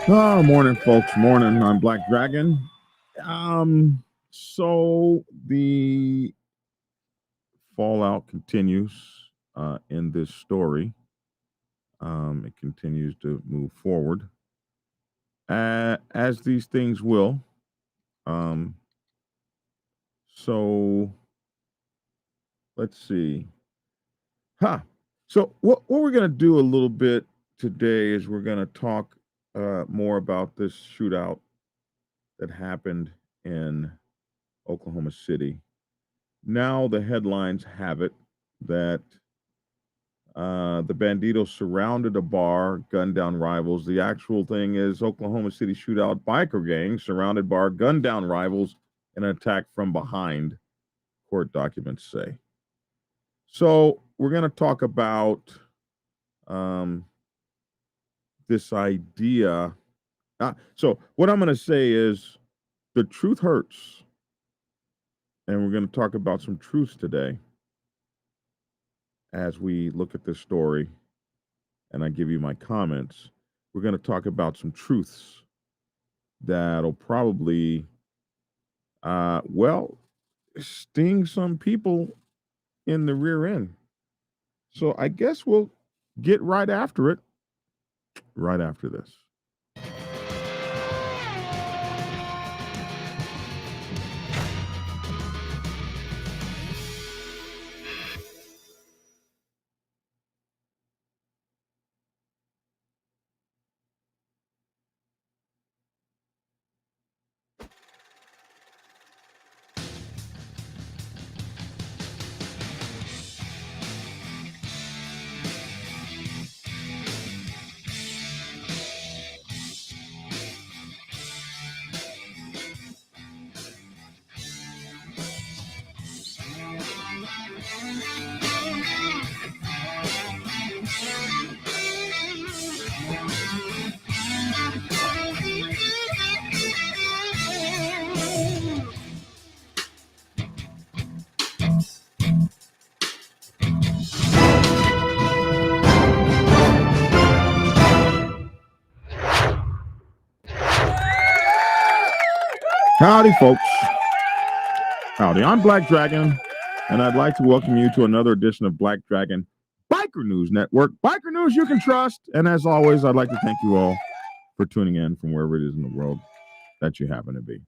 Oh, morning, folks. Morning. I'm Black Dragon. So the fallout continues in this story. It continues to move forward, as these things will. Um, so let's see. Huh. So what we're gonna do a little bit today is we're gonna talk more about this shootout that happened in Oklahoma City. Now the headlines have it that the Bandidos surrounded a bar, gunned down rivals. The actual thing is Oklahoma City shootout, biker gang surrounded bar, gunned down rivals, and attack from behind, court documents say. So we're going to talk about um, this idea. So what I'm going to say is the truth hurts, and we're going to talk about some truths today as we look at this story and I give you my comments. We're going to talk about some truths that'll probably, well, sting some people in the rear end. So I guess we'll get right after it right after this. Howdy, folks. Howdy. I'm Black Dragon, and I'd like to welcome you to another edition of Black Dragon Biker News Network. Biker News you can trust. And as always, I'd like to thank you all for tuning in from wherever it is in the world that you happen to be.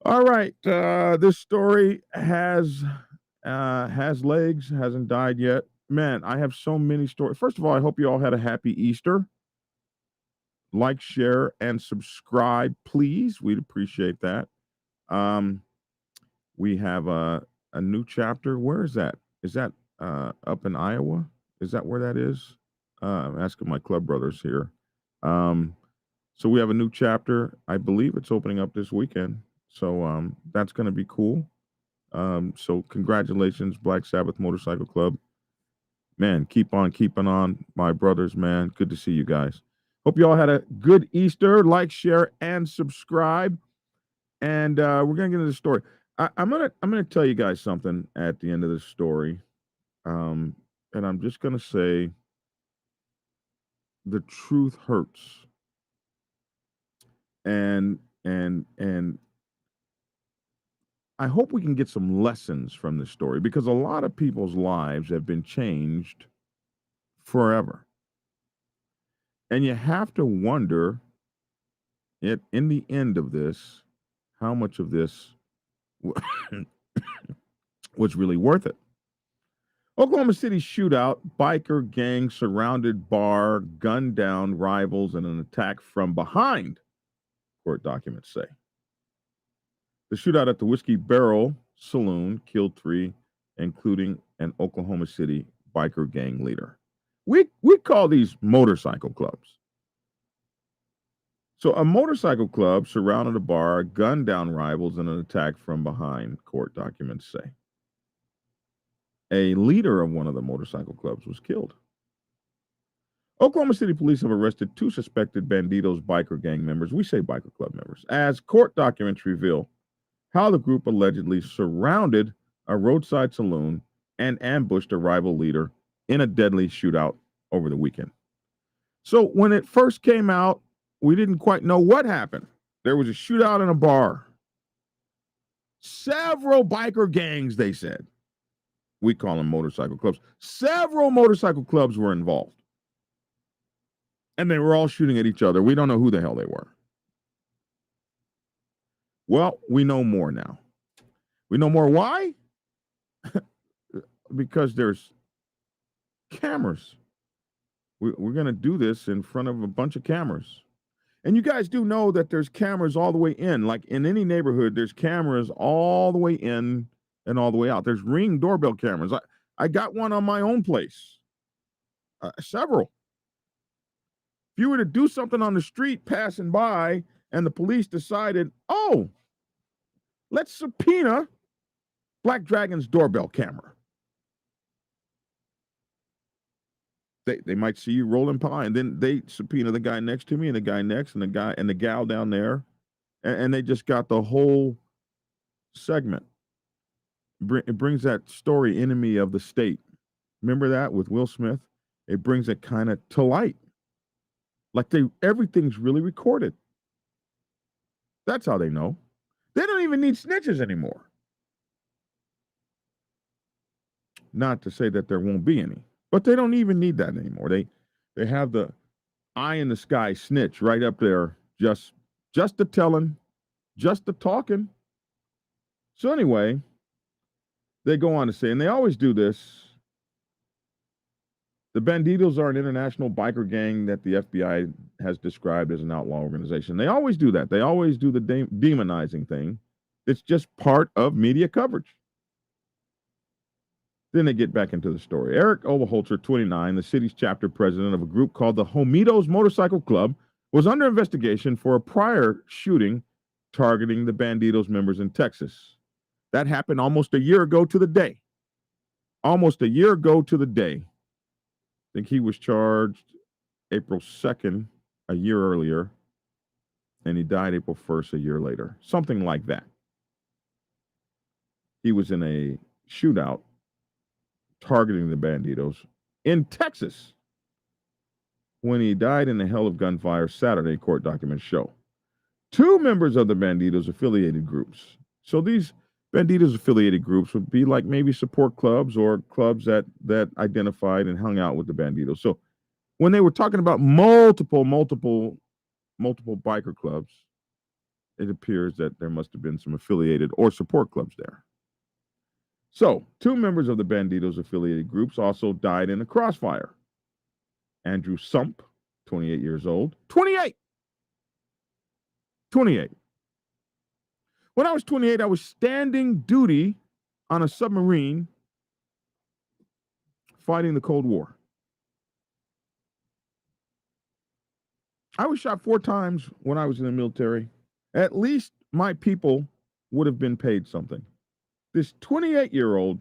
All right, this story has legs, hasn't died yet. Man, I have so many stories. First of all, I hope you all had a happy Easter. Like, share, and subscribe, please. We'd appreciate that. Um, we have a new chapter. Where is that? Is that up in Iowa? Is that where that is? I'm asking my club brothers here. Um, so we have a new chapter. I believe it's opening up this weekend. So that's going to be cool. So congratulations, Black Sabbath Motorcycle Club. Man, keep on keeping on, my brothers, man. Good to see you guys. Hope you all had a good Easter. Like, share, and subscribe. And we're gonna get into the story. I'm gonna tell you guys something at the end of this story. Um, and I'm just gonna say the truth hurts. And I hope we can get some lessons from this story because a lot of people's lives have been changed forever. And you have to wonder in the end of this, how much of this was really worth it. Oklahoma City shootout, biker gang surrounded bar, gunned down rivals, and an attack from behind, court documents say. The shootout at the Whiskey Barrel Saloon killed three, including an Oklahoma City biker gang leader. We call these motorcycle clubs. So a motorcycle club surrounded a bar, gunned down rivals, and an attack from behind, court documents say. A leader of one of the motorcycle clubs was killed. Oklahoma City police have arrested two suspected Bandidos biker gang members. We say biker club members, as court documents reveal how the group allegedly surrounded a roadside saloon and ambushed a rival leader in a deadly shootout over the weekend. So when it first came out, we didn't quite know what happened. There was a shootout in a bar. Several biker gangs, they said. We call them motorcycle clubs. Several motorcycle clubs were involved. And they were all shooting at each other. We don't know who the hell they were. Well, we know more now. We know more. Why? Because there's cameras. We're going to do this in front of a bunch of cameras. And you guys do know that there's cameras all the way in. Like in any neighborhood, there's cameras all the way in and all the way out. There's Ring doorbell cameras. I got one on my own place. Several. If you were to do something on the street passing by and the police decided, oh, let's subpoena Black Dragon's doorbell camera. They might see you rolling by, and then they subpoena the guy next to me and the guy next and the guy and the gal down there, and they just got the whole segment. It brings that story, Enemy of the State. Remember that with Will Smith? It brings it kind of to light. Like everything's really recorded. That's how they know. They don't even need snitches anymore. Not to say that there won't be any. But they don't even need that anymore. They have the eye in the sky snitch right up there, just the telling, just the talking. So anyway, they go on to say, and they always do this, the Bandidos are an international biker gang that the FBI has described as an outlaw organization. They always do that. They always do the demonizing thing. It's just part of media coverage. Then they get back into the story. Eric Oberholzer, 29, the city's chapter president of a group called the Homitos Motorcycle Club, was under investigation for a prior shooting targeting the Bandidos members in Texas. That happened almost a year ago to the day. Almost a year ago to the day. I think he was charged April 2nd, a year earlier, and he died April 1st, a year later. Something like that. He was in a shootout targeting the Bandidos in Texas when he died in the hell of gunfire, Saturday, court documents show. 2 members of the Bandidos affiliated groups. So these Bandidos affiliated groups would be like maybe support clubs or clubs that identified and hung out with the Bandidos. So when they were talking about multiple biker clubs, it appears that there must have been some affiliated or support clubs there. So, 2 members of the Bandidos affiliated groups also died in a crossfire. Andrew Sump, 28 years old. 28! 28. When I was 28, I was standing duty on a submarine fighting the Cold War. I was shot 4 times when I was in the military. At least my people would have been paid something. This 28-year-old,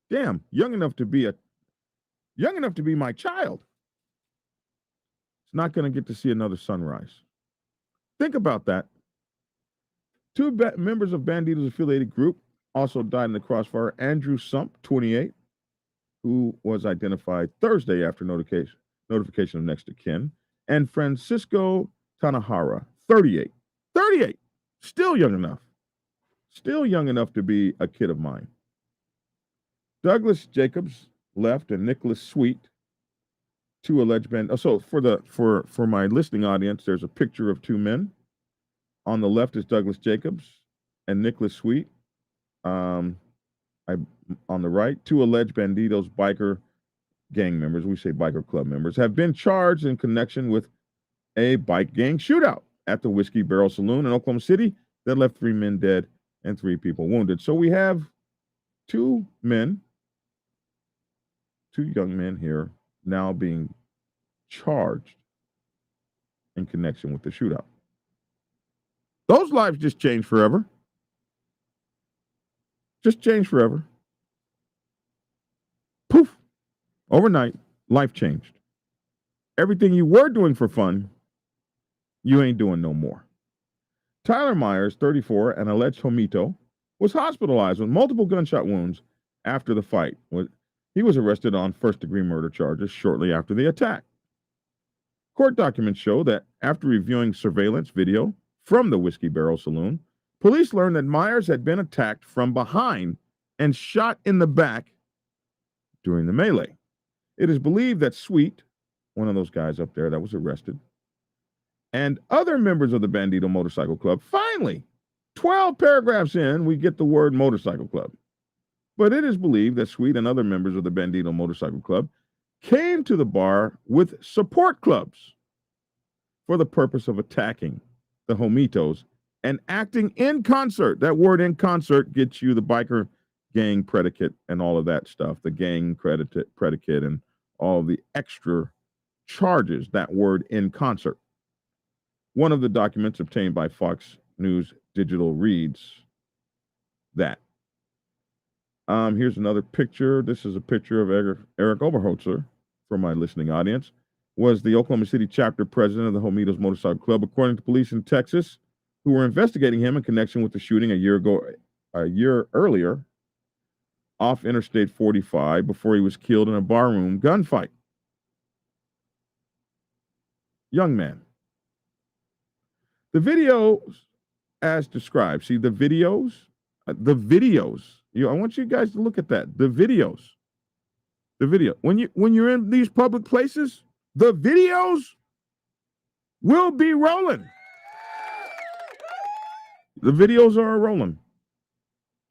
damn, young enough to be my child, is not going to get to see another sunrise. Think about that. 2 members of Bandidos affiliated group also died in the crossfire. Andrew Sump, 28, who was identified Thursday after notification of next of kin, and Francisco Tanahara, 38. 38, still young enough. Still young enough to be a kid of mine. Douglas Jacobs left and Nicholas Sweet, 2 alleged So for my listening audience, there's a picture of 2 men. On the left is Douglas Jacobs and Nicholas Sweet. On the right, 2 alleged Bandidos biker gang members, we say biker club members, have been charged in connection with a bike gang shootout at the Whiskey Barrel Saloon in Oklahoma City that left 3 men dead and 3 people wounded. So we have 2 young men here now being charged in connection with the shootout. Those lives just changed forever. Just changed forever. Poof. Overnight, life changed. Everything you were doing for fun, you ain't doing no more. Tyler Myers, 34, an alleged homito, was hospitalized with multiple gunshot wounds after the fight. He was arrested on first-degree murder charges shortly after the attack. Court documents show that after reviewing surveillance video from the Whiskey Barrel Saloon, police learned that Myers had been attacked from behind and shot in the back during the melee. It is believed that Sweet, one of those guys up there that was arrested, and other members of the Bandido Motorcycle Club, finally, 12 paragraphs in, we get the word motorcycle club. But it is believed that Sweet and other members of the Bandido Motorcycle Club came to the bar with support clubs for the purpose of attacking the Homitos and acting in concert. That word in concert gets you the biker gang predicate and all of that stuff, the gang predicate and all the extra charges, that word in concert. One of the documents obtained by Fox News Digital reads that. Here's another picture. This is a picture of Eric Oberholzer, for my listening audience, was the Oklahoma City chapter president of the Homitos Motorcycle Club, according to police in Texas, who were investigating him in connection with the shooting a year earlier, off Interstate 45 before he was killed in a barroom gunfight. Young man. The videos as described. See, the videos. I want you guys to look at that. The videos. The video. When you're in these public places, the videos will be rolling. The videos are rolling.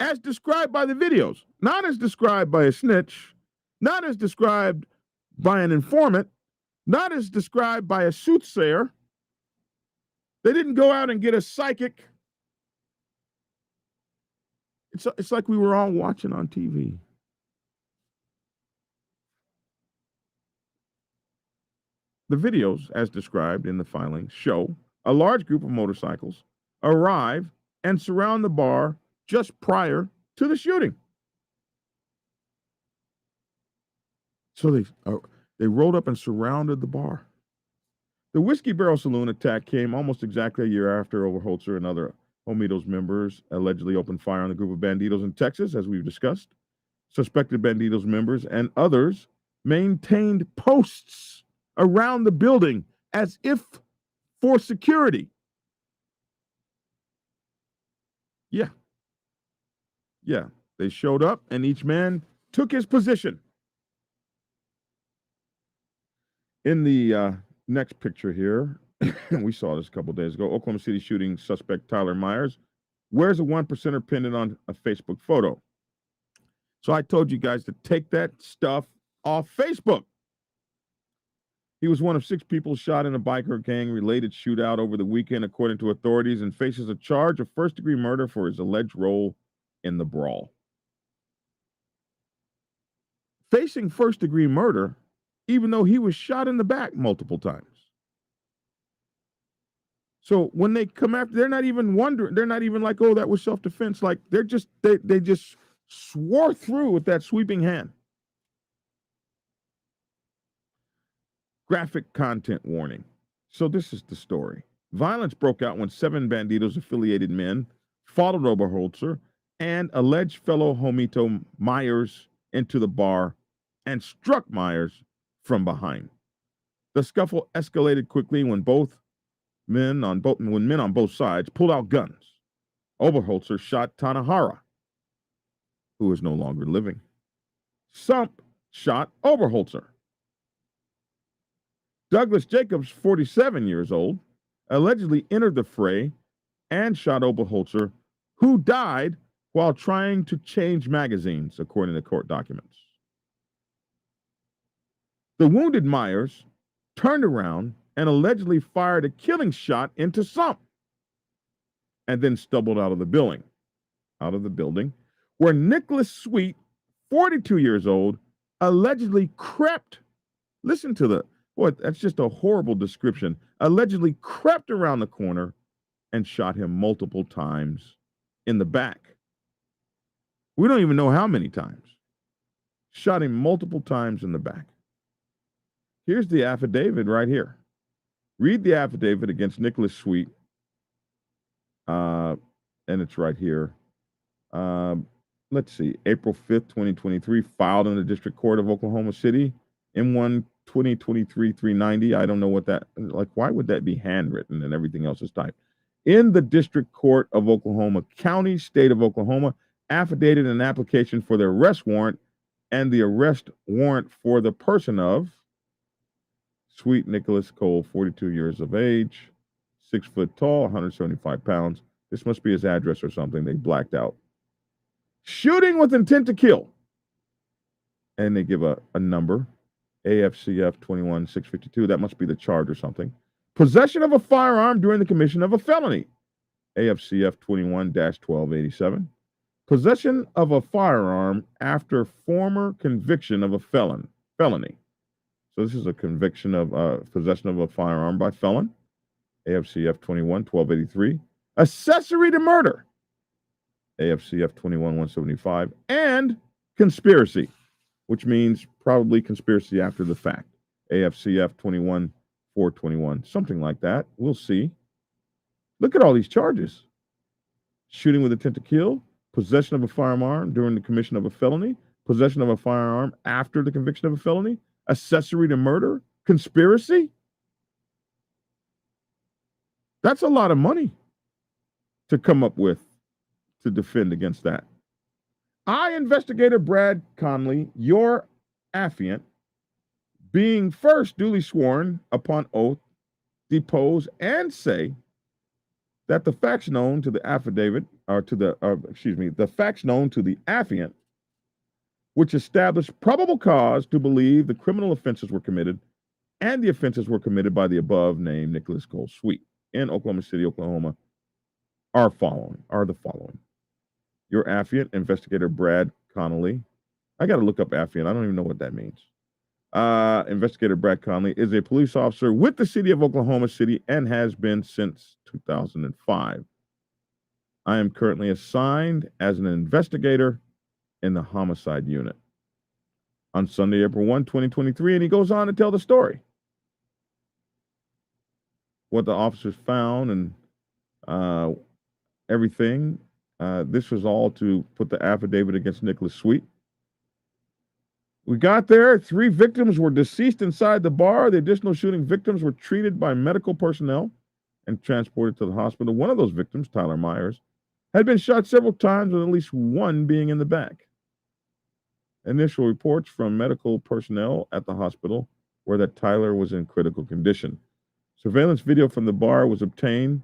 As described by the videos, not as described by a snitch, not as described by an informant, not as described by a soothsayer. They didn't go out and get a psychic. It's like we were all watching on TV. The videos, as described in the filing, show a large group of motorcycles arrive and surround the bar just prior to the shooting. So they rolled up and surrounded the bar. The Whiskey Barrel Saloon attack came almost exactly a year after Oberholzer and other Homitos members allegedly opened fire on the group of Bandidos in Texas, as we've discussed. Suspected Bandidos members and others maintained posts around the building as if for security. Yeah, they showed up and each man took his position. In the next picture here, we saw this a couple days ago, Oklahoma City shooting suspect Tyler Myers wears a 1%er pinned on a Facebook photo. So I told you guys to take that stuff off Facebook. He was one of 6 people shot in a biker gang-related shootout over the weekend, according to authorities, and faces a charge of first-degree murder for his alleged role in the brawl. Facing first-degree murder, even though he was shot in the back multiple times. So when they come after, they're not even wondering. They're not even like, oh, that was self-defense. Like they just swore through with that sweeping hand. Graphic content warning. So this is the story. Violence broke out when 7 Bandidos-affiliated men followed Oberholzer and alleged fellow Homito Myers into the bar and struck Myers from behind. The scuffle escalated quickly when men on both sides pulled out guns. Oberholzer shot Tanahara, who is no longer living. Sump shot Oberholzer. Douglas Jacobs, 47 years old, allegedly entered the fray and shot Oberholzer, who died while trying to change magazines, according to court documents. The wounded Myers turned around and allegedly fired a killing shot into Sump, and then stumbled out of the building, where Nicholas Sweet, 42 years old, allegedly crept. Listen to that's just a horrible description. Allegedly crept around the corner and shot him multiple times in the back. We don't even know how many times. Shot him multiple times in the back. Here's the affidavit right here. Read the affidavit against Nicholas Sweet, and it's right here. Let's see, April 5th, 2023, filed in the District Court of Oklahoma City, M1 2023 390. I don't know what that, like, why would that be handwritten and everything else is typed? In the District Court of Oklahoma County, State of Oklahoma, affidavit an application for the arrest warrant and the arrest warrant for the person of Sweet Nicholas Cole, 42 years of age, 6 foot tall, 175 pounds. This must be his address or something. They blacked out. Shooting with intent to kill. And they give a number, AFCF 21652. That must be the charge or something. Possession of a firearm during the commission of a felony, AFCF 21-1287. Possession of a firearm after former conviction of a felony. So this is a conviction of possession of a firearm by felon, AFCF 21-1283. Accessory to murder, AFCF 21-175. And conspiracy, which means probably conspiracy after the fact, AFCF 21-421, something like that. We'll see. Look at all these charges. Shooting with intent to kill, possession of a firearm during the commission of a felony, possession of a firearm after the conviction of a felony, accessory to murder, conspiracy. That's a lot of money to come up with to defend against that. I, Investigator Brad Conley, your affiant, being first duly sworn upon oath, depose and say that the facts known to the affidavit, or to the facts known to the affiant, which established probable cause to believe the criminal offenses were committed, and the offenses were committed by the above named Nicholas Cole Sweet in Oklahoma City, Oklahoma, are the following. Your affiant, Investigator Brad Connolly. I got to look up affiant. I don't even know what that means. Investigator Brad Conley is a police officer with the city of Oklahoma City and has been since 2005. I am currently assigned as an investigator in the homicide unit on Sunday, April 1, 2023, and he goes on to tell the story. What the officers found and everything. This was all to put the affidavit against Nicholas Sweet. We got there. 3 victims were deceased inside the bar. The additional shooting victims were treated by medical personnel and transported to the hospital. One of those victims, Tyler Myers, had been shot several times, with at least one being in the back. Initial reports from medical personnel at the hospital were that Tyler was in critical condition. Surveillance video from the bar was obtained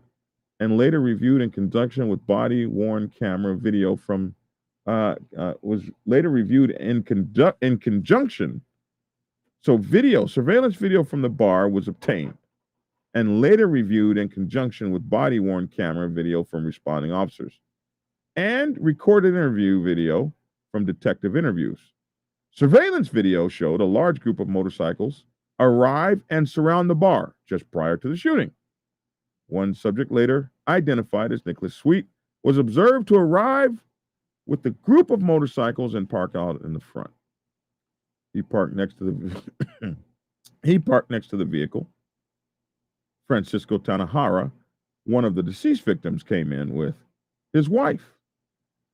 and later reviewed in conjunction with body-worn camera video from surveillance video from the bar was obtained and later reviewed in conjunction with body-worn camera video from responding officers and recorded interview video from detective interviews. Surveillance video showed a large group of motorcycles arrive and surround the bar just prior to the shooting. One subject, later identified as Nicholas Sweet, was observed to arrive with the group of motorcycles and park out in the front. He parked next to the vehicle. Francisco Tanahara, one of the deceased victims, came in with his wife.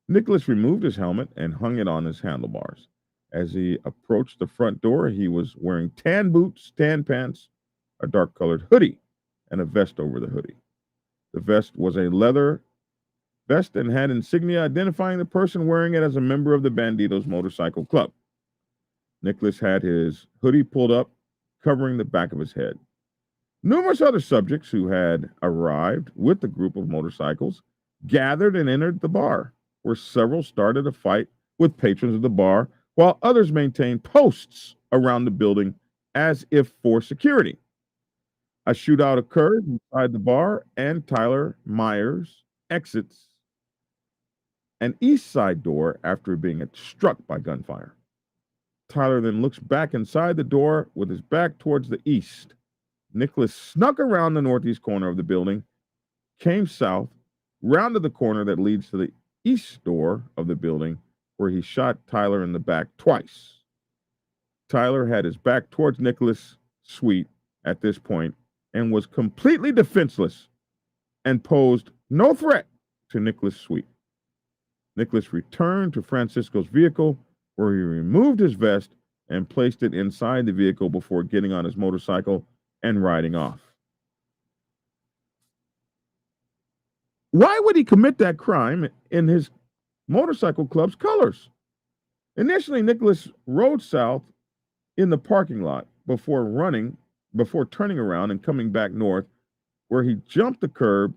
Nicholas removed his helmet and hung it on his handlebars. As he approached the front door, he was wearing tan boots, tan pants, a dark-colored hoodie, and a vest over the hoodie. The vest was a leather vest and had insignia identifying the person wearing it as a member of the Bandidos motorcycle club. Nicholas had his hoodie pulled up, covering the back of his head. Numerous other subjects who had arrived with the group of motorcycles gathered and entered the bar, where several started a fight with patrons of the bar, while others maintained posts around the building as if for security. A shootout occurred inside the bar, and Tyler Myers exits an east side door after being struck by gunfire. Tyler then looks back inside the door with his back towards the east. Nicholas snuck around the northeast corner of the building, came south, rounded the corner that leads to the east door of the building, where he shot Tyler in the back twice. Tyler had his back towards Nicholas Sweet at this point and was completely defenseless and posed no threat to Nicholas Sweet. Nicholas returned to Francisco's vehicle, where he removed his vest and placed it inside the vehicle before getting on his motorcycle and riding off. Why would he commit that crime in his motorcycle club's colors? Initially, Nicholas rode south in the parking lot before turning around and coming back north, where he jumped the curb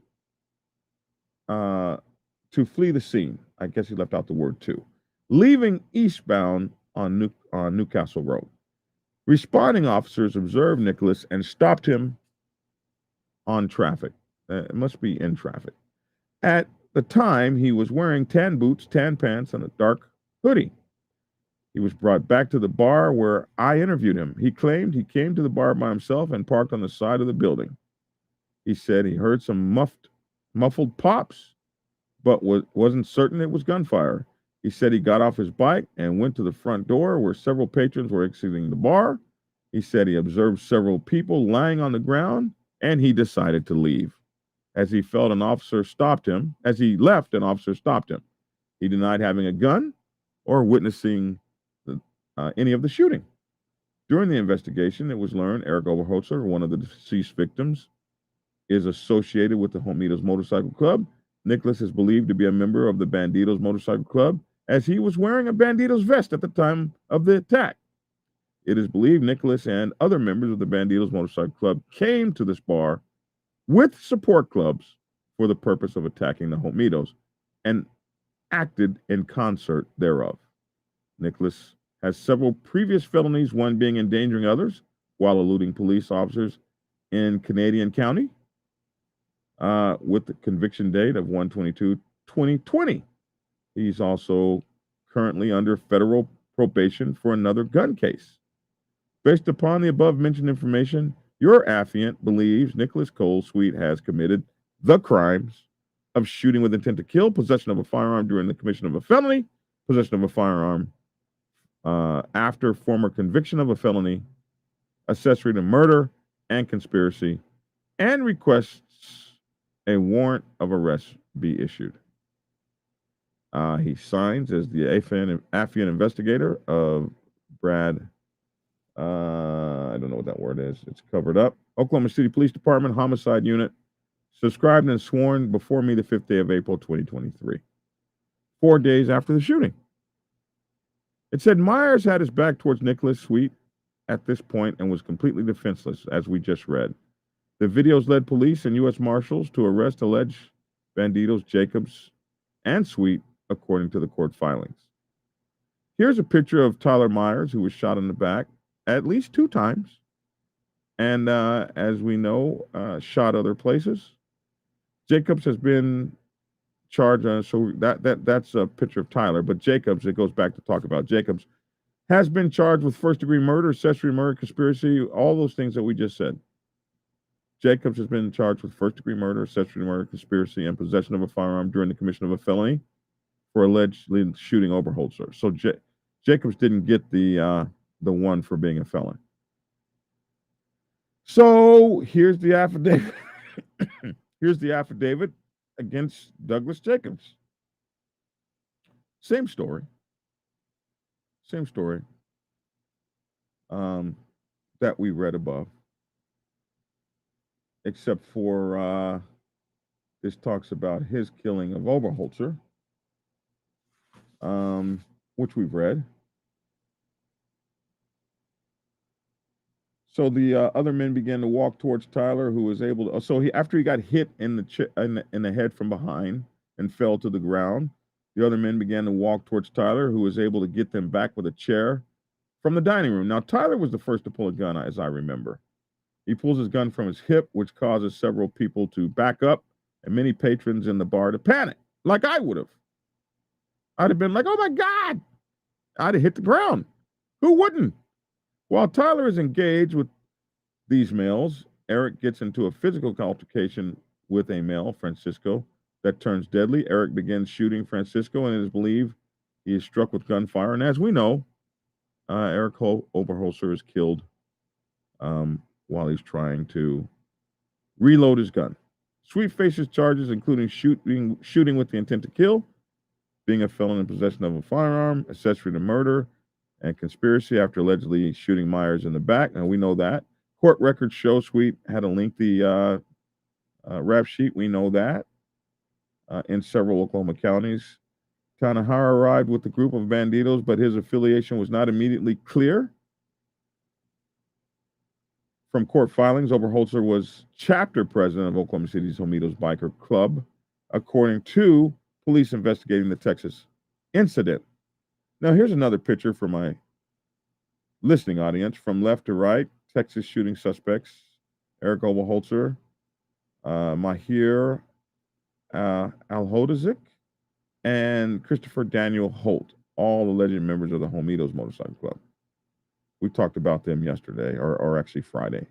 to flee the scene. I guess he left out the word "to," leaving eastbound on Newcastle Road. Responding officers observed Nicholas and stopped him on traffic. It must be in traffic. At the time, he was wearing tan boots, tan pants, and a dark hoodie. He was brought back to the bar where I interviewed him. He claimed he came to the bar by himself and parked on the side of the building. He said he heard some muffled pops, but wasn't certain it was gunfire. He said he got off his bike and went to the front door where several patrons were exiting the bar. He said he observed several people lying on the ground and he decided to leave. As he left, an officer stopped him. He denied having a gun or witnessing any of the shooting. During the investigation, it was learned Eric Oberholzer, one of the deceased victims, is associated with the Bandidos Motorcycle Club. Nicholas is believed to be a member of the Bandidos Motorcycle Club, as he was wearing a Bandidos vest at the time of the attack. It is believed Nicholas and other members of the Bandidos Motorcycle Club came to this bar with support clubs for the purpose of attacking the Bandidos and acted in concert thereof. Nicholas has several previous felonies, one being endangering others while eluding police officers in Canadian County, with the conviction date of 1/22/2020. He's also currently under federal probation for another gun case. Based upon the above mentioned information, your affiant believes Nicholas Cole Sweet has committed the crimes of shooting with intent to kill, possession of a firearm during the commission of a felony, possession of a firearm after former conviction of a felony, accessory to murder, and conspiracy, and requests a warrant of arrest be issued. He signs as the affiant investigator of Brad. I don't know what that word is. It's covered up. Oklahoma City Police Department Homicide Unit, subscribed and sworn before me the 5th day of April, 2023. 4 days after the shooting. It said Myers had his back towards Nicholas Sweet at this point and was completely defenseless, as we just read. The videos led police and U.S. Marshals to arrest alleged Bandidos Jacobs and Sweet, according to the court filings. Here's a picture of Tyler Myers, who was shot in the back at least 2 times, and as we know, shot other places. Jacobs has been charged, so that's a picture of Tyler, but Jacobs, it goes back to talk about Jacobs, has been charged with first-degree murder, accessory murder, conspiracy, all those things that we just said. Jacobs has been charged with first-degree murder, accessory murder, conspiracy, and possession of a firearm during the commission of a felony for allegedly shooting Oberholzer. So Jacobs didn't get the one for being a felon. So here's the affidavit. Here's the affidavit against Douglas Jacobs. Same story. Same story that we read above, except for this talks about his killing of Oberholzer, which we've read. So the other men began to walk towards Tyler, who was able to. So after he got hit in the head from behind and fell to the ground, the other men began to walk towards Tyler, who was able to get them back with a chair from the dining room. Now Tyler was the first to pull a gun, as I remember. He pulls his gun from his hip, which causes several people to back up, and many patrons in the bar to panic, like I would have. I'd have been like, "Oh my God!" I'd have hit the ground. Who wouldn't? While Tyler is engaged with these males, Eric gets into a physical altercation with a male, Francisco, that turns deadly. Eric begins shooting Francisco, and it is believed he is struck with gunfire. And as we know, Eric Oberholzer is killed while he's trying to reload his gun. Sweet faces charges including shooting with the intent to kill, being a felon in possession of a firearm, accessory to murder, and conspiracy after allegedly shooting Myers in the back. And we know that. Court records show Sweet had a lengthy rap sheet. We know that in several Oklahoma counties. Tanahara arrived with the group of Bandidos, but his affiliation was not immediately clear. From court filings, Oberholzer was chapter president of Oklahoma City's Homitos Biker Club, according to police investigating the Texas incident. Now, here's another picture for my listening audience. From left to right, Texas shooting suspects, Eric Oberholzer, Mahir Alhodazik, and Christopher Daniel Holt, all alleged members of the Homitos Motorcycle Club. We talked about them yesterday, or actually Friday.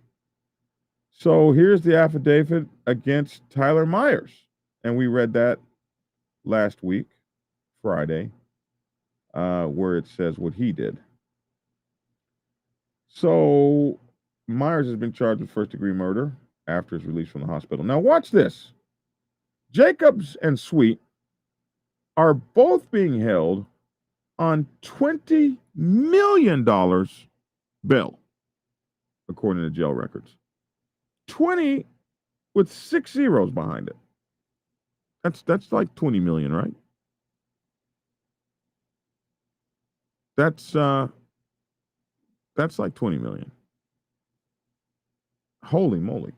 So here's the affidavit against Tyler Myers. And we read that last week, Friday, where it says what he did. So Myers has been charged with first-degree murder after his release from the hospital. Now watch this. Jacobs and Sweet are both being held on $20 million bail, according to jail records. 20 with 6 zeros behind it. That's like 20 million, right? That's like 20 million. Holy moly.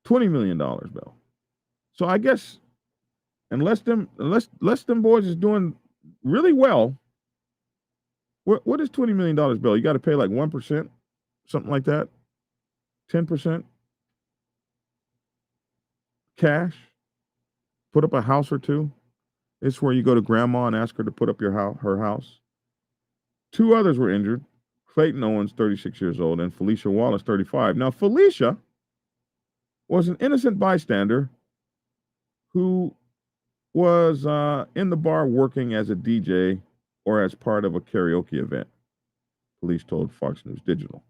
$20 million bail. So I guess unless them boys is doing really well, what is $20 million bail? You got to pay like 1%, something like that. 10% cash. Put up a house or two. It's where you go to grandma and ask her to put up her house. 2 others were injured. Clayton Owens, 36 years old, and Felicia Wallace, 35. Now, Felicia was an innocent bystander who was in the bar working as a DJ or as part of a karaoke event, police told Fox News Digital.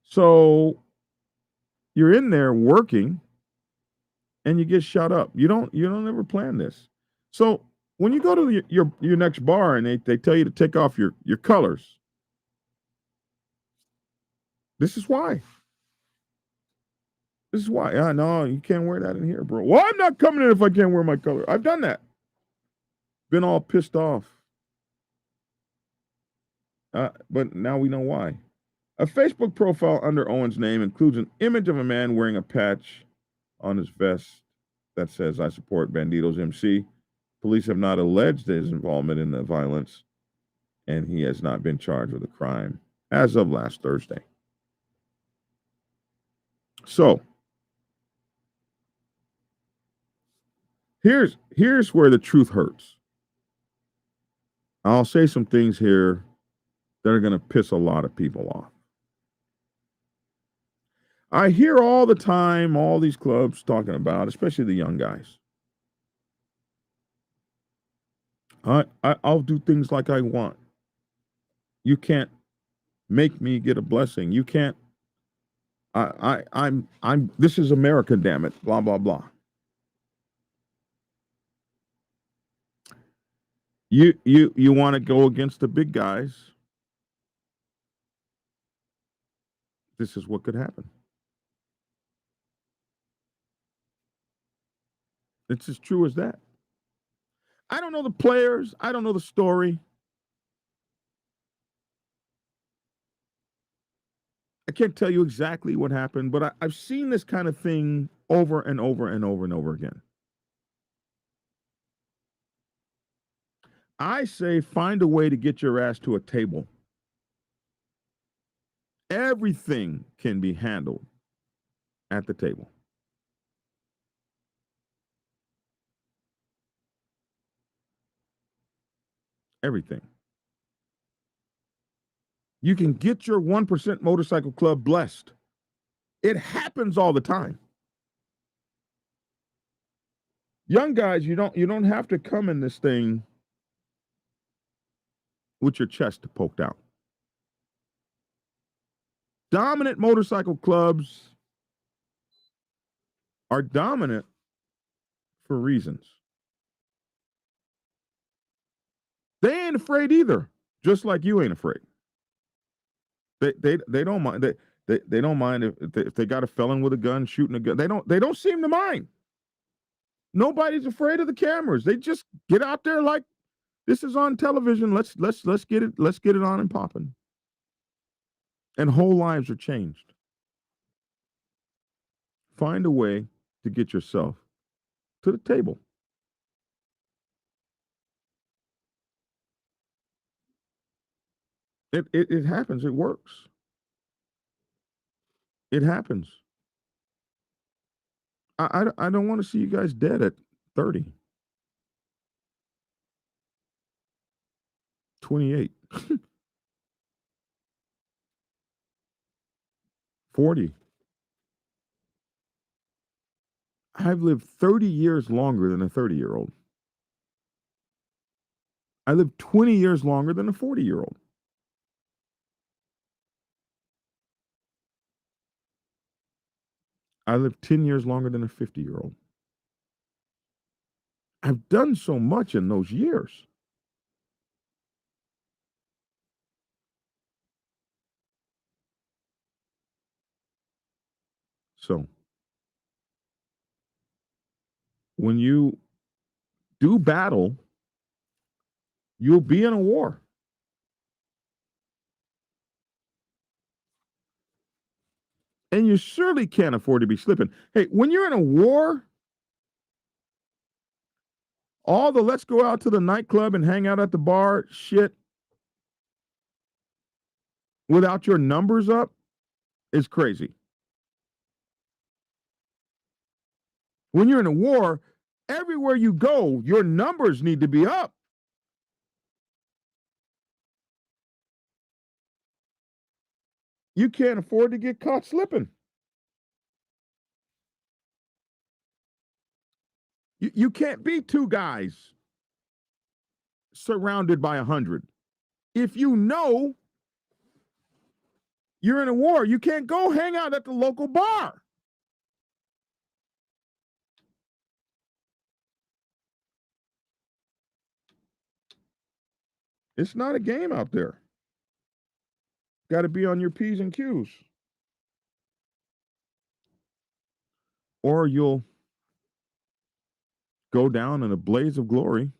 So you're in there working and you get shot up. You don't ever plan this. So when you go to your next bar and they tell you to take off your colors, this is why. This is why. No, you can't wear that in here, bro. Well, I'm not coming in if I can't wear my color. I've done that. Been all pissed off. But now we know why. A Facebook profile under Owen's name includes an image of a man wearing a patch on his vest that says, "I support Bandidos MC." Police have not alleged his involvement in the violence, and he has not been charged with a crime as of last Thursday. So, here's where the truth hurts. I'll say some things here that are going to piss a lot of people off. I hear all the time all these clubs talking about, especially the young guys. I'll do things like I want. You can't make me get a blessing. You can't. I'm. This is America, damn it. Blah blah blah. You want to go against the big guys. This is what could happen. It's as true as that. I don't know the players. I don't know the story. I can't tell you exactly what happened, but I've seen this kind of thing over and over and over and over again. I say find a way to get your ass to a table. Everything can be handled at the table. Everything. You can get your 1% motorcycle club blessed. It happens all the time. Young guys, you don't have to come in this thing with your chest poked out. Dominant motorcycle clubs are dominant for reasons. They ain't afraid either, just like you ain't afraid. They don't mind. They don't mind if they got a felon with a gun shooting a gun. They don't seem to mind. Nobody's afraid of the cameras. They just get out there like this is on television. Let's get it on and popping. And whole lives are changed. Find a way to get yourself to the table. It happens. It works. It happens. I don't want to see you guys dead at 30, 28, 40. I've lived 30 years longer than a 30-year-old. I lived 20 years longer than a 40-year-old. I lived 10 years longer than a 50-year-old. I've done so much in those years. So when you do battle, you'll be in a war. And you surely can't afford to be slipping. Hey, when you're in a war, all the let's go out to the nightclub and hang out at the bar shit without your numbers up is crazy. When you're in a war, everywhere you go, your numbers need to be up. You can't afford to get caught slipping. You can't be two guys surrounded by 100. If you know you're in a war, you can't go hang out at the local bar. It's not a game out there. Got to be on your P's and Q's. Or you'll go down in a blaze of glory,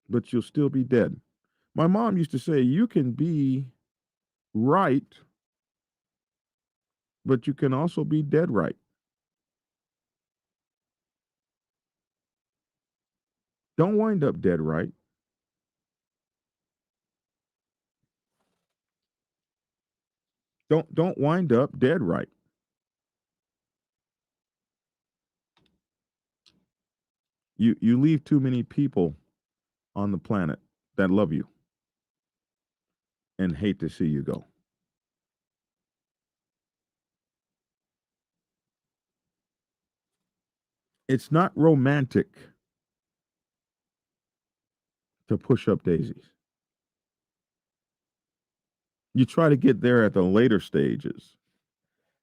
but you'll still be dead. My mom used to say, you can be right, but you can also be dead right. Don't wind up dead right. Don't wind up dead right. You leave too many people on the planet that love you and hate to see you go. It's not romantic to push up daisies. You try to get there at the later stages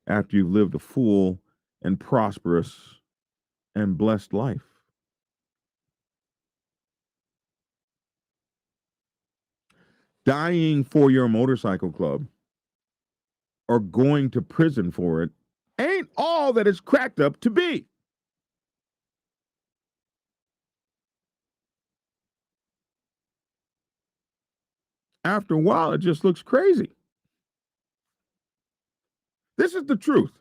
after you've lived a full and prosperous and blessed life. Dying for your motorcycle club or going to prison for it ain't all that it's cracked up to be. After a while, it just looks crazy. This is the truth.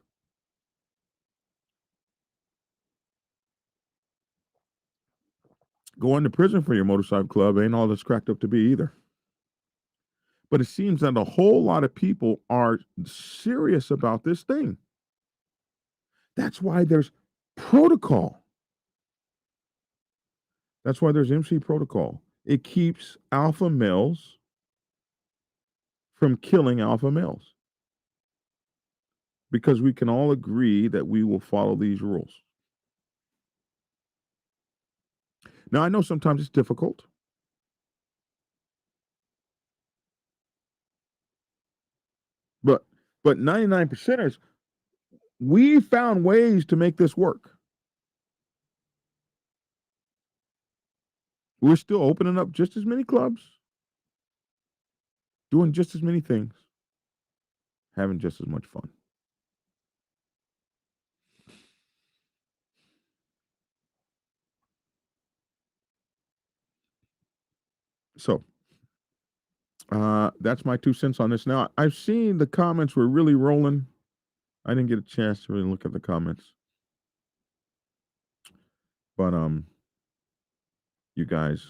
Going to prison for your motorcycle club ain't all that's cracked up to be either. But it seems that a whole lot of people are serious about this thing. That's why there's protocol. That's why there's MC protocol. It keeps alpha males from killing alpha males because we can all agree that we will follow these rules. Now, I know sometimes it's difficult. But 99 percenters, we found ways to make this work. We're still opening up just as many clubs, doing just as many things, having just as much fun. So, that's my 2 cents on this. Now, I've seen the comments were really rolling. I didn't get a chance to really look at the comments. But you guys,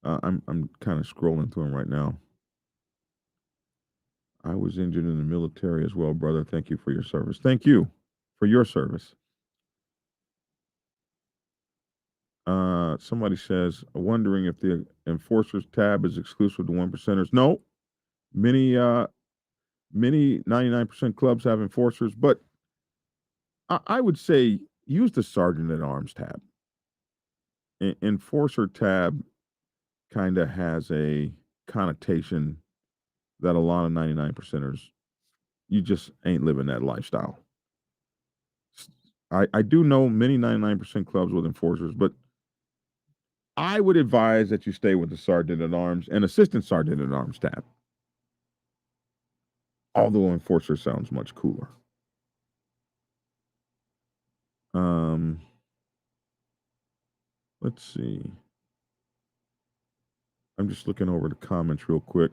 I'm kind of scrolling through them right now. I was injured in the military as well, brother. Thank you for your service. Thank you for your service. Somebody says, wondering if the enforcers tab is exclusive to 1%ers. No, many 99% clubs have enforcers, but I would say use the sergeant at arms tab. Enforcer tab kind of has a connotation that a lot of 99%ers, you just ain't living that lifestyle. I do know many 99% clubs with enforcers, but I would advise that you stay with the sergeant at arms and assistant sergeant at arms tab. Although enforcer sounds much cooler. Let's see. I'm just looking over the comments real quick.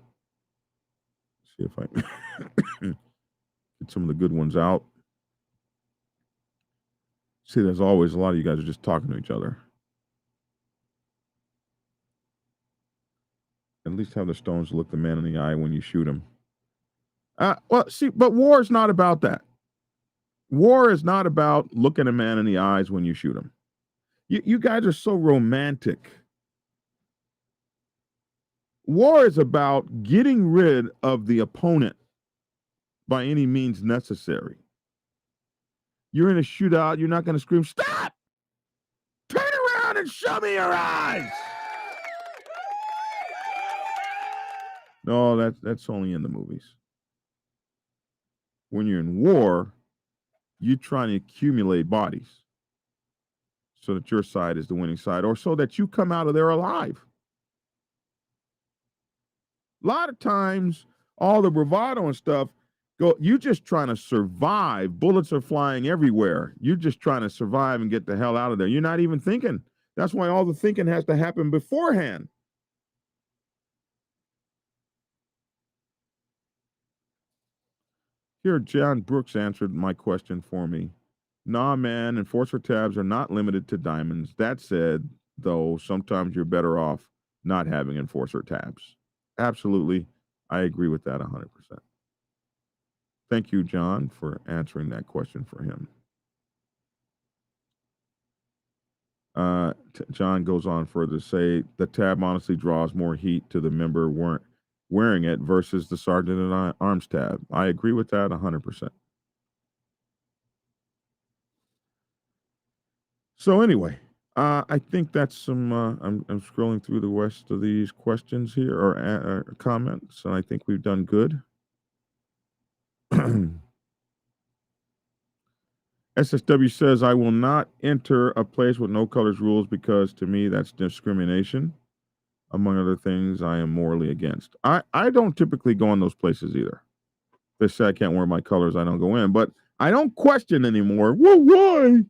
See if I can get some of the good ones out. See, there's always a lot of you guys are just talking to each other. At least have the stones look the man in the eye when you shoot him. Well, see, but war is not about that. War is not about looking a man in the eyes when you shoot him. You guys are so romantic. War is about getting rid of the opponent by any means necessary. You're in a shootout, you're not going to scream, "Stop! Turn around and show me your eyes!" No, that's only in the movies. When you're in war, you're trying to accumulate bodies so that your side is the winning side, or so that you come out of there alive. A lot of times, all the bravado and stuff, you're just trying to survive. Bullets are flying everywhere. You're just trying to survive and get the hell out of there. You're not even thinking. That's why all the thinking has to happen beforehand. Here, John Brooks answered my question for me. Nah, man, enforcer tabs are not limited to diamonds. That said, though, sometimes you're better off not having enforcer tabs. Absolutely. I agree with that 100%. Thank you, John, for answering that question for him. John goes on further to say the tab honestly draws more heat to the member wearing it versus the sergeant at arms tab. I agree with that 100%. So anyway, I think that's some. I'm scrolling through the rest of these questions here or comments, and I think we've done good. SSW says, I will not enter a place with no colors rules because to me that's discrimination. Among other things, I am morally against. I don't typically go in those places either. They say I can't wear my colors, I don't go in. But I don't question anymore. Well, why?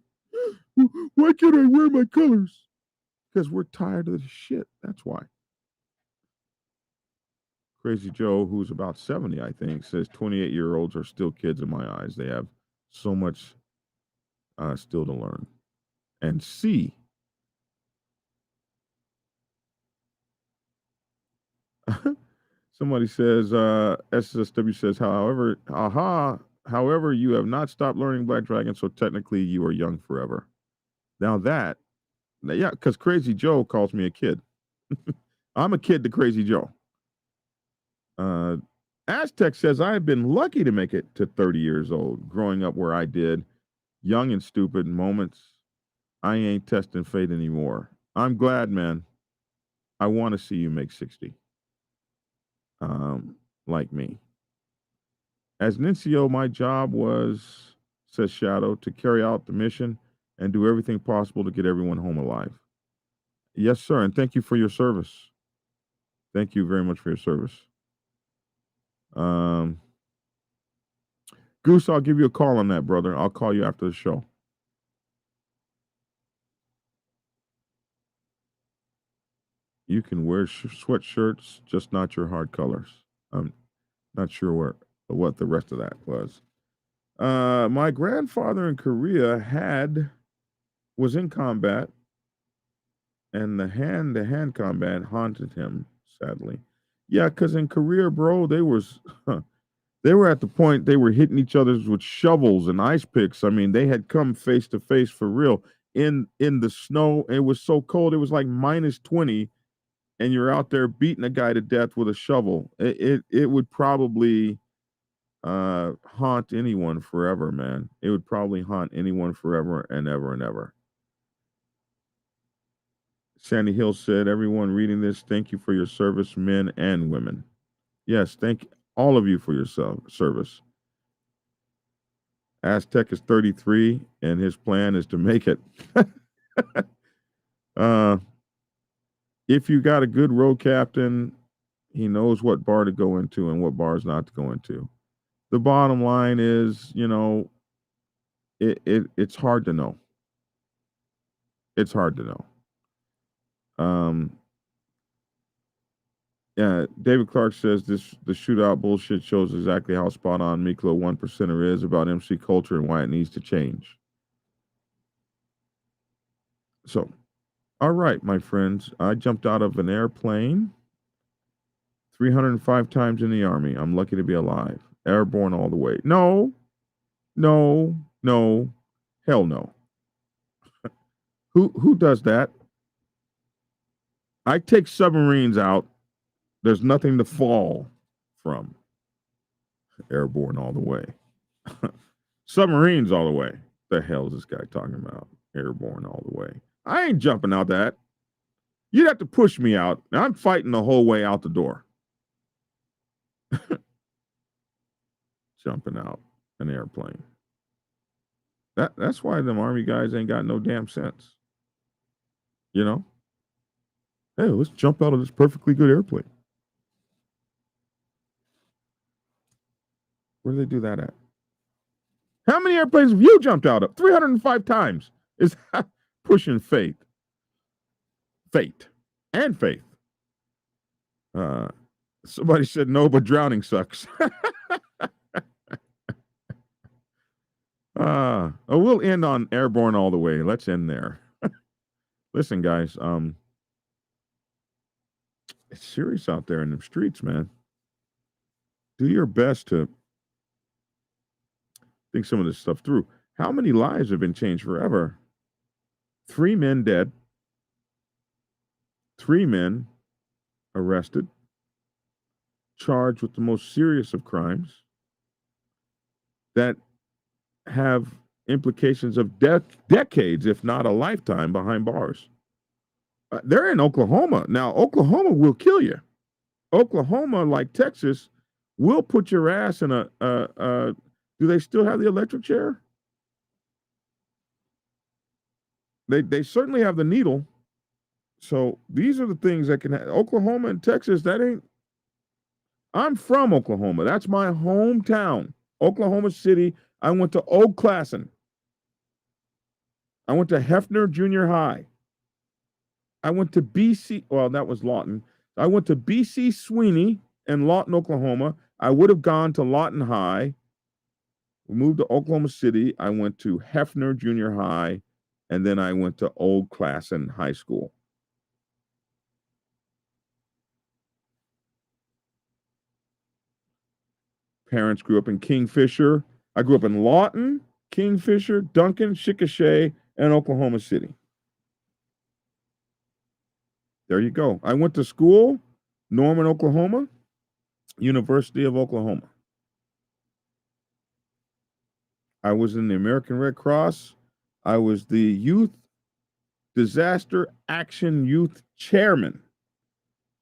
Why can't I wear my colors? Because we're tired of the shit. That's why. Crazy Joe, who's about 70, I think, says 28-year-olds are still kids in my eyes. They have so much still to learn and see. Somebody says, SSW says, however, you have not stopped learning Black Dragon, so technically you are young forever. Now yeah, because Crazy Joe calls me a kid. I'm a kid to Crazy Joe. Aztec says, I have been lucky to make it to 30 years old, growing up where I did, young and stupid moments. I ain't testing fate anymore. I'm glad, man. I want to see you make 60. Like me. As an NCO, my job was, says Shadow, to carry out the mission and do everything possible to get everyone home alive. Yes, sir. And thank you for your service. Thank you very much for your service. Um, Goose, I'll give you a call on that, brother. I'll call you after the show. You can wear sweatshirts, just not your hard colors. I'm not sure what the rest of that was. My grandfather in Korea was in combat, and the hand-to-hand combat haunted him. Sadly, yeah, because in Korea, bro, they were at the point they were hitting each other with shovels and ice picks. I mean, they had come face to face for real in the snow. It was so cold; it was like -20, and you're out there beating a guy to death with a shovel. It would probably haunt anyone forever, man. It would probably haunt anyone forever and ever and ever. Sandy Hill said, "Everyone reading this, thank you for your service, men and women." Yes, thank all of you for your service. Aztec is 33, and his plan is to make it. uh, if you got a good road captain, he knows what bar to go into and what bars not to go into. The bottom line is, it's hard to know. It's hard to know. Yeah, David Clark says the shootout bullshit shows exactly how spot on Miklo 1%er is about MC culture and why it needs to change. So, all right, my friends, I jumped out of an airplane 305 times in the Army. I'm lucky to be alive. Airborne all the way. No, no, no, hell no. Who does that? I take submarines out. There's nothing to fall from. Airborne all the way. Submarines all the way. The hell is this guy talking about? Airborne all the way. I ain't jumping out that. You'd have to push me out. I'm fighting the whole way out the door. Jumping out an airplane. That's why them Army guys ain't got no damn sense. You know? Hey, let's jump out of this perfectly good airplane. Where do they do that at? How many airplanes have you jumped out of? 305 times. Is pushing fate. Fate. And faith. Somebody said no, but drowning sucks. We'll end on airborne all the way. Let's end there. Listen, guys, it's serious out there in the streets, man. Do your best to think some of this stuff through. How many lives have been changed forever? 3 men dead, 3 men arrested, charged with the most serious of crimes that have implications of decades, if not a lifetime, behind bars. They're in Oklahoma. Now, Oklahoma will kill you. Oklahoma, like Texas, will put your ass in a do they still have the electric chair? They certainly have the needle. So these are the things that can Oklahoma and Texas, that ain't. I'm from Oklahoma. That's my hometown. Oklahoma City. I went to Old Classen. I went to Hefner Junior High. I went to BC. Well, that was Lawton. I went to BC Sweeney in Lawton, Oklahoma. I would have gone to Lawton High. We moved to Oklahoma City. I went to Hefner Junior High, and then I went to Old Classen High School. Parents grew up in Kingfisher. I grew up in Lawton, Kingfisher, Duncan, Chickasha, and Oklahoma City. There you go. I went to school, Norman, Oklahoma, University of Oklahoma. I was in the American Red Cross. I was the Youth Disaster Action Youth Chairman.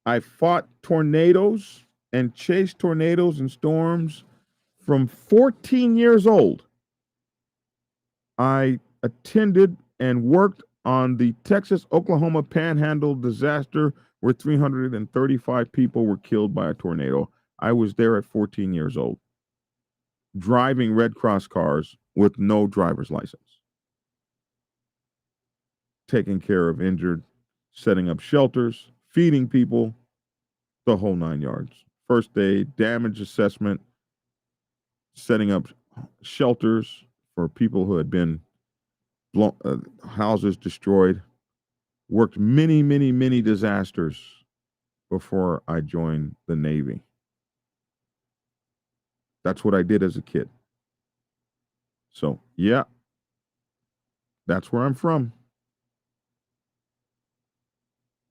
I fought tornadoes and chased tornadoes and storms from 14 years old. I attended and worked on the Texas-Oklahoma Panhandle disaster where 335 people were killed by a tornado. I was there at 14 years old, driving Red Cross cars with no driver's license, taking care of injured, setting up shelters, feeding people, the whole 9 yards. First aid, damage assessment, setting up shelters for people who had been houses destroyed. Worked many, many, many disasters before I joined the Navy. That's what I did as a kid. So, yeah, that's where I'm from.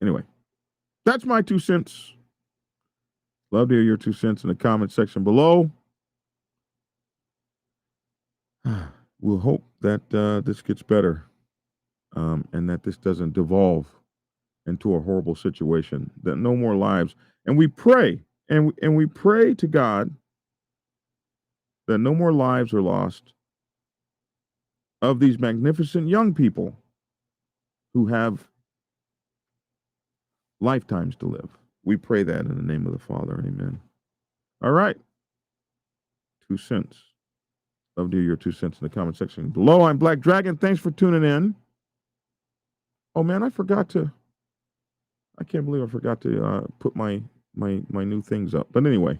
Anyway, that's my 2 cents. Love to hear your 2 cents in the comment section below. We'll hope that this gets better and that this doesn't devolve into a horrible situation, that no more lives. And we pray, and we pray to God that no more lives are lost of these magnificent young people who have lifetimes to live. We pray that in the name of the Father. Amen. All right. 2 cents. Love to hear your 2 cents in the comment section below. I'm Black Dragon. Thanks for tuning in. Oh man, I can't believe I forgot to put my new things up. But anyway,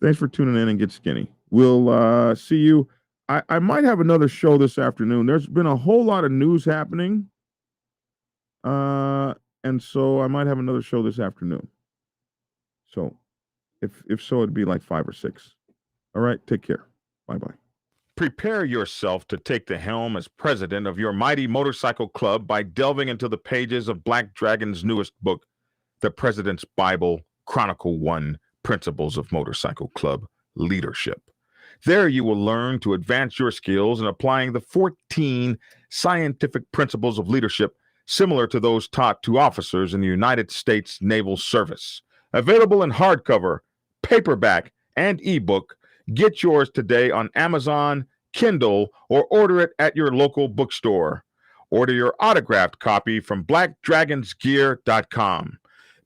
thanks for tuning in and get skinny. We'll see you. I might have another show this afternoon. There's been a whole lot of news happening. And so I might have another show this afternoon. So if so, it'd be like 5 or 6. All right, take care. Bye-bye. Prepare yourself to take the helm as president of your mighty motorcycle club by delving into the pages of Black Dragon's newest book, The President's Bible, Chronicle 1, Principles of Motorcycle Club Leadership. There you will learn to advance your skills in applying the 14 scientific principles of leadership similar to those taught to officers in the United States Naval Service. Available in hardcover, paperback, and ebook. Get yours today on Amazon, Kindle, or order it at your local bookstore. Order your autographed copy from blackdragonsgear.com.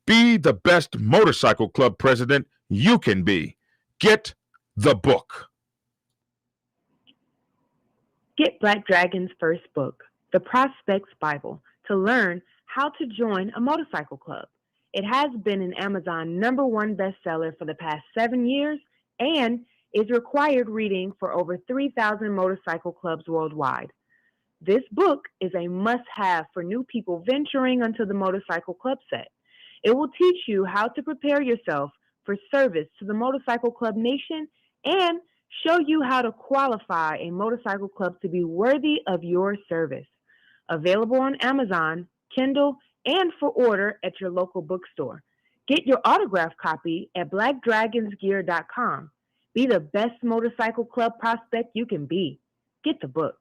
Be the best motorcycle club president you can be. Get the book. Get Black Dragon's first book, The Prospect's Bible, to learn how to join a motorcycle club. It has been an Amazon #1 bestseller for the past 7 years and is required reading for over 3,000 motorcycle clubs worldwide. This book is a must-have for new people venturing onto the motorcycle club set. It will teach you how to prepare yourself for service to the motorcycle club nation and show you how to qualify a motorcycle club to be worthy of your service. Available on Amazon, Kindle, and for order at your local bookstore. Get your autographed copy at blackdragonsgear.com. Be the best motorcycle club prospect you can be. Get the book.